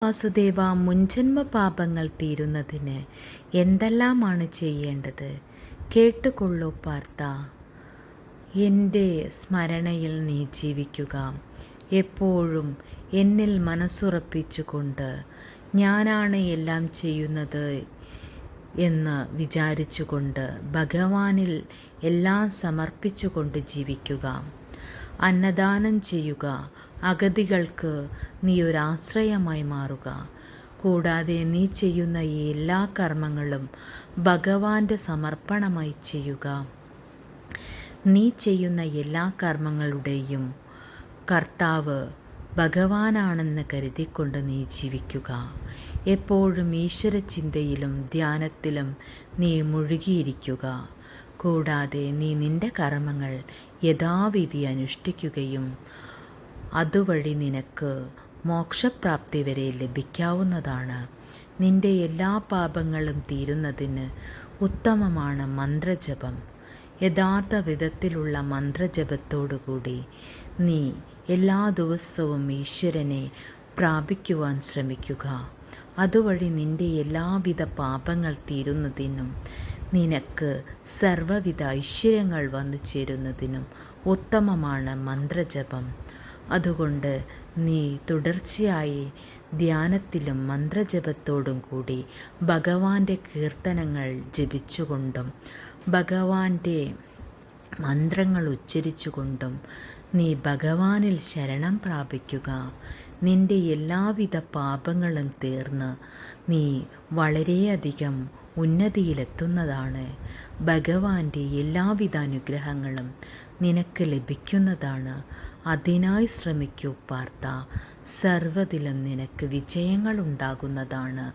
വാസുദേവ, മുൻജന്മ പാപങ്ങൾ തീരുന്നതിന് എന്തെല്ലാമാണ് ചെയ്യേണ്ടത്? കേട്ടുകൊള്ളൂ പാർത്ത. എൻ്റെ സ്മരണയിൽ നീ ജീവിക്കുക. എപ്പോഴും എന്നിൽ മനസ്സുറപ്പിച്ചുകൊണ്ട് ഞാനാണ് എല്ലാം ചെയ്യുന്നത് എന്ന് വിചാരിച്ചുകൊണ്ട് ഭഗവാനിൽ എല്ലാം സമർപ്പിച്ചുകൊണ്ട് ജീവിക്കുക. അന്നദാനം ചെയ്യുക. അഗതികൾക്ക് നീ ഒരാശ്രയമായി മാറുക. കൂടാതെ നീ ചെയ്യുന്ന ഈ എല്ലാ കർമ്മങ്ങളും ഭഗവാന്റെ സമർപ്പണമായി ചെയ്യുക. നീ ചെയ്യുന്ന എല്ലാ കർമ്മങ്ങളുടെയും കർത്താവ് ഭഗവാനാണെന്ന് കരുതിക്കൊണ്ട് നീ ജീവിക്കുക. എപ്പോഴും ഈശ്വരചിന്തയിലും ധ്യാനത്തിലും നീ മുഴുകിയിരിക്കുക. കൂടാതെ നീ നിന്റെ കർമ്മങ്ങൾ യഥാവിധി അനുഷ്ഠിക്കുകയും അതുവഴി നിനക്ക് മോക്ഷപ്രാപ്തി വരെ ലഭിക്കാവുന്നതാണ്. നിന്റെ എല്ലാ പാപങ്ങളും തീരുന്നതിന് ഉത്തമമാണ് മന്ത്രജപം. യഥാർത്ഥ വിധത്തിലുള്ള മന്ത്രജപത്തോടുകൂടി നീ എല്ലാ ദിവസവും ഈശ്വരനെ പ്രാപിക്കുവാൻ ശ്രമിക്കുക. അതുവഴി നിന്റെ എല്ലാവിധ പാപങ്ങൾ തീരുന്നതിനും നിനക്ക് സർവ്വവിധ ഐശ്വര്യങ്ങൾ വന്നു ചേരുന്നതിനും ഉത്തമമാണ് മന്ത്രജപം. അതുകൊണ്ട് നീ തുടർച്ചയായി ധ്യാനത്തിലും മന്ത്രജപത്തോടും കൂടി ഭഗവാന്റെ കീർത്തനങ്ങൾ ജപിച്ചുകൊണ്ടും ഭഗവാന്റെ മന്ത്രങ്ങൾ ഉച്ചരിച്ചുകൊണ്ടും നീ ഭഗവാനിൽ ശരണം പ്രാപിക്കുക. നിന്റെ എല്ലാവിധ പാപങ്ങളും തീർന്ന് നീ വളരെയധികം ഉന്നതിയിലെത്തുന്നതാണ്. ഭഗവാന്റെ എല്ലാവിധ അനുഗ്രഹങ്ങളും നിനക്ക് ലഭിക്കുന്നതാണ്. അതിനായി ശ്രമിക്കൂ പാർത്ത. സർവ്വതിലും നിനക്ക് വിജയങ്ങൾ ഉണ്ടാകുന്നതാണ്.